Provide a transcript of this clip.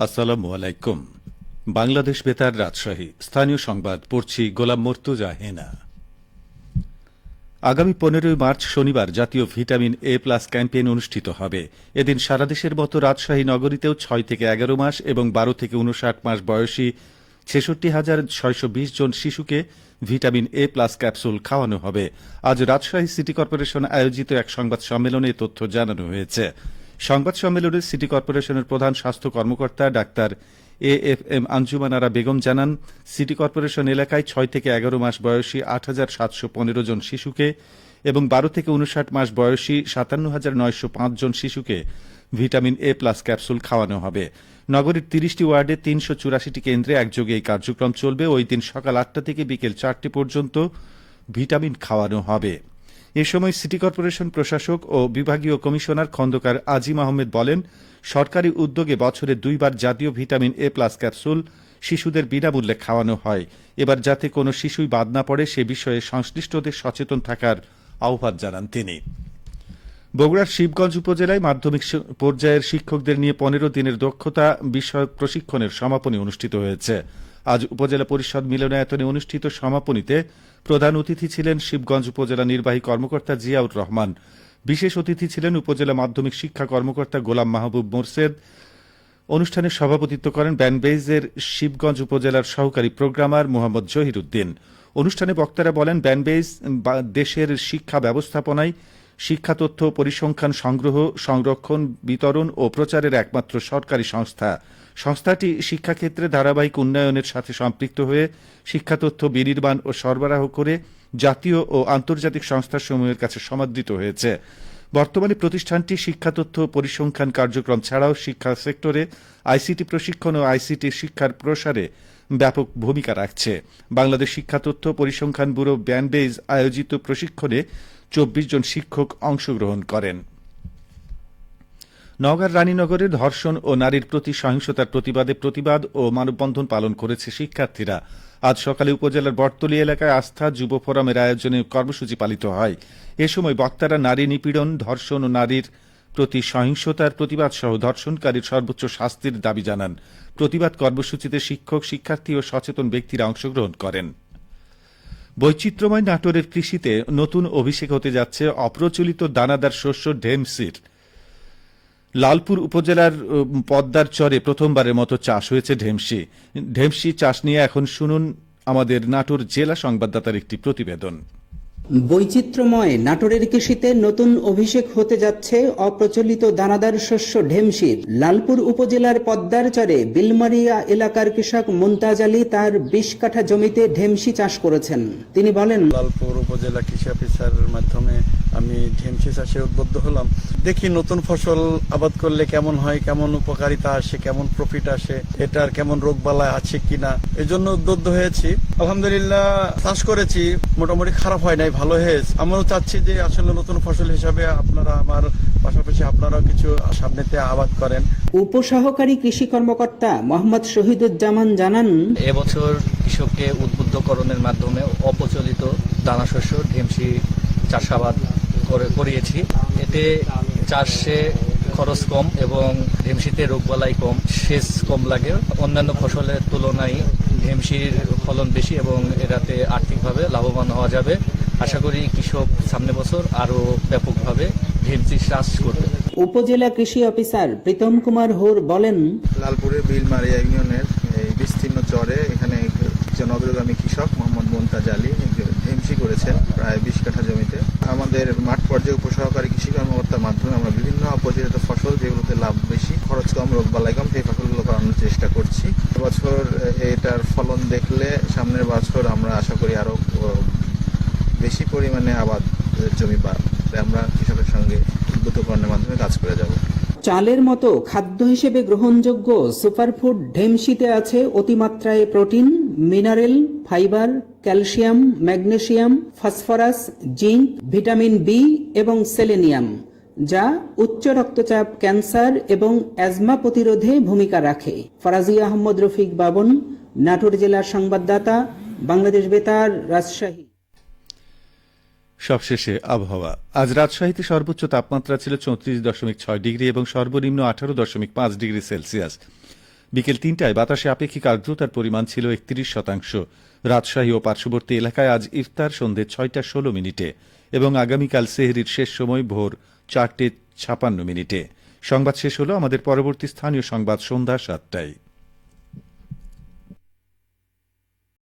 আসসালামু আলাইকুম। বাংলাদেশ বেতার রাজশাহী স্থানীয় সংবাদ পড়ছি গোলাম মর্তুজা হেনা। আগামী 15 মার্চ শনিবার জাতীয় ভিটামিন এ প্লাস ক্যাম্পেইন অনুষ্ঠিত হবে। এদিন সারা দেশের মতো রাজশাহী নগরীতেও 6 থেকে 11 মাস এবং 12 থেকে 59 মাস বয়সী 66,620 জন শিশুকে ভিটামিন এ প্লাস ক্যাপসুল খাওয়ানো হবে। আজ রাজশাহী সিটি কর্পোরেশন আয়োজিত এক সংবাদ সম্মেলনে তথ্য জানানো হয়েছে। সংবাদ সম্মেলনে সিটি কর্পোরেশনের প্রধান স্বাস্থ্য কর্মকর্তা ডাক্তার AFM আঞ্জুমান আরা বেগম জানান, সিটি কর্পোরেশন এলাকায় 6 থেকে 11 মাস বয়সী 8,715 জন শিশুকে এবং 12 থেকে 59 মাস বয়সী 57,905 জন শিশুকে ভিটামিন এ প্লাস ক্যাপসুল খাওয়ানো হবে। নগরীর 30টি ওয়ার্ডে 384টি কেন্দ্রে একযোগে এই কার্যক্রম চলবে। ওই দিন সকাল 8টা থেকে বিকেল 4টে পর্যন্ত ভিটামিন খাওয়ানো হবে। এ সময় সিটি কর্পোরেশন প্রশাসক ও বিভাগীয় কমিশনার খন্দকার আজিম আহমেদ বলেন, সরকারি উদ্যোগে বছরে 2 বার জাতীয় ভিটামিন এ প্লাস ক্যাপসুল শিশুদের বিনামূল্যে খাওয়ানো হয়। এবার যাতে কোনো শিশুই বাদ না পড়ে সে বিষয়ে সংশ্লিষ্টদের সচেতন থাকার আহ্বান জানান তিনি। বগুড়ার শিবগঞ্জ উপজেলায় মাধ্যমিক পর্যায়ের শিক্ষকদের নিয়ে 15 দিনের দক্ষতা বিষয়ক প্রশিক্ষণের সমাপনী অনুষ্ঠিত হয়েছে। আজ উপজেলা পরিষদ মিলনায়তনে অনুষ্ঠিত সমাপনীতে প্রধান অতিথি ছিলেন শিবগঞ্জ উপজেলা নির্বাহী কর্মকর্তা জিয়াউর রহমান। বিশেষ অতিথি ছিলেন উপজেলা মাধ্যমিক শিক্ষা কর্মকর্তা গোলাম মাহবুব মোরশেদ। অনুষ্ঠানে সভাপতিত্ব করেন ব্যানবেইজের শিবগঞ্জ উপজেলার সহকারী প্রোগ্রামার মোহাম্মদ জহির উদ্দিন। অনুষ্ঠানে বক্তারা বলেন, ব্যানবেইজ দেশের শিক্ষা ব্যবস্থাপনায় শিক্ষা তথ্য পরিসংখ্যান সংগ্রহ, সংরক্ষণ, বিতরণ ও প্রচারের একমাত্র সরকারি সংস্থা। সংস্থাটি শিক্ষাক্ষেত্রে ধারাবাহিক উন্নয়নের সাথে সম্পৃক্ত হয়ে শিক্ষা তথ্য বিনির্মাণ ও সরবরাহ করে জাতীয় ও আন্তর্জাতিক সংস্থাসমূহের কাছে সমাদৃত হয়েছে। বর্তমানে প্রতিষ্ঠানটি শিক্ষা তথ্য পরিসংখ্যান কার্যক্রম ছাড়াও শিক্ষা সেক্টরে আইসিটি প্রশিক্ষণ ও আইসিটি শিক্ষার প্রসারে ব্যাপক ভূমিকা রাখছে। বাংলাদেশ শিক্ষা তথ্য পরিসংখ্যান ব্যুরো ব্যানবেইজ আয়োজিত প্রশিক্ষণে 24 জন শিক্ষক অংশগ্রহণ করেন। নওগাঁর রানীনগরের ধর্ষণ ও নারীর প্রতি সহিংসতার প্রতিবাদ ও মানববন্ধন পালন করেছে শিক্ষার্থীরা। আজ সকালে উপজেলার বটতলী এলাকায় আস্থা যুব ফোরামের আয়োজনে কর্মসূচি পালিত হয়। এ সময় বক্তারা নারী নিপীড়ন, ধর্ষণ ও নারীর প্রতি সহিংসতার প্রতিবাদ সহ ধর্ষণকারীর সর্বোচ্চ শাস্তির দাবি জানান। প্রতিবাদ কর্মসূচিতে শিক্ষক, শিক্ষার্থী ও সচেতন ব্যক্তিরা অংশগ্রহণ করেন। বৈচিত্র্যময় নাটোরের কৃষিতে নতুন অভিষেক হতে যাচ্ছে অপ্রচলিত দানাদার শস্য ঢেমসির। লালপুর উপজেলার পদ্মার চরে প্রথমবারের মতো চাষ হয়েছে ঢেমসি চাষ নিয়ে এখন শুনুন আমাদের নাটোর জেলা সংবাদদাতার একটি প্রতিবেদন। বৈচিত্র্যময় নাটোরের কৃষিতে নতুন অভিষেক হতে যাচ্ছে অপ্রচলিত দানাদার শস্য ঢেমসির। লালপুর উপজেলার পদ্মার চরে বিলমারিয়া এলাকার কৃষক মুমতাজ আলী তার 20 কাঠা জমিতে ঢেমসি চাষ করেছেন। তিনি বলেন, লালপুর উপজেলা কৃষি অফিসারের মাধ্যমে আমি ঢেমসি চাষে উদ্বুদ্ধ হলাম। দেখি নতুন ফসল আবাদ করলে কেমন হয়, কেমন উপকারিতা আসে, কেমন প্রফিট আসে, এটার কেমন রোগবালাই আছে কিনা, এজন্য উদ্বুদ্ধ হয়েছি। আলহামদুলিল্লাহ চাষ করেছি, মোটামুটি খারাপ হয় নাই, ভালো হয়েছে। আমরাও চাচ্ছি যে আসলে নতুন ফসল হিসাবে আপনারা আমার পাশাপাশি আপনারাও কিছু সামনেতে আবাদ করেন। উপসহকারী কৃষি কর্মকর্তা মোহাম্মদ শহীদুজ্জামান জানান, এবছর কৃষককে উদ্বুদ্ধকরণের মাধ্যমে অপ্রচলিত দানা শস্য ঢেমসি চাষাবাদ করিয়েছি। এতে চাষে খরচ কম এবং ঢেমসিতে রোগবালাই কম, সেচ কম লাগে। অন্যান্য ফসলের তুলনায় ঢেমসির ফলন বেশি এবং এটাতে আর্থিকভাবে লাভবান হওয়া যাবে। আশা করি কৃষক সামনে বছর আরো ব্যাপকভাবে ঢেমসি চাষ করবে। উপজেলা কৃষি অফিসার প্রীতম কুমার হোর বলেন, লালপুরের বিলমারিয়া ইউনিয়নের এই বিস্তীর্ণ চরে এখানে জনঅগ্রগামী কৃষক মোহাম্মদ মুমতাজ আলী ঢেমসি করেছেন প্রায় 20 কাঠা জমিতে। আমাদের মাঠ পর্যায়ে উপসহকারী কৃষি কর্মকর্তার মাধ্যমে আমরা বিভিন্ন অপরিচিত ফসল যেগুলোতে লাভ বেশি, খরচ কম, রোগবালাই কম, সেই ফসলগুলো করানোর চেষ্টা করছি। এবছর এটার ফলন দেখলে সামনের বছর আমরা আশা করি আরো বেশি পরিমাণে আবাদ জমি পাবে। আমরা কৃষকের সঙ্গে উদ্বুদ্ধকরণের মাধ্যমে কাজ করে যাব। চালের মতো খাদ্য হিসেবে গ্রহণযোগ্য সুপারফুড ঢেমসিতে আছে অতিমাত্রায় protein, mineral, fibre, calcium, magnesium, phosphorus, zinc, vitamin B এবং সেলেনিয়াম, যা উচ্চ রক্তচাপ, ক্যান্সার এবং অ্যাজমা প্রতিরোধে ভূমিকা রাখে। ফরাজি আহমদ রফিক বাবন, নাটোর জেলার সংবাদদাতা, বাংলাদেশ বেতার, রাজশাহী। সবশেষে আবহাওয়া। আজ রাজশাহীতে সর্বোচ্চ তাপমাত্রা ছিল 34.6 ডিগ্রি এবং সর্বনিম্ন 18.5 ডিগ্রি সেলসিয়াস। বিকেল 3টায় বাতাসে আপেক্ষিক আর্দ্রতার পরিমাণ ছিল 31%। রাজশাহী ও পার্শ্ববর্তী এলাকায় আজ ইফতার সন্ধে 6টা 16 এবং আগামীকাল সেহরির শেষ সময় ভোর 4টে 56 সংবাদ শেষ হলো। আমাদের পরবর্তী স্থানীয় সংবাদ সন্ধ্যা 7টায়।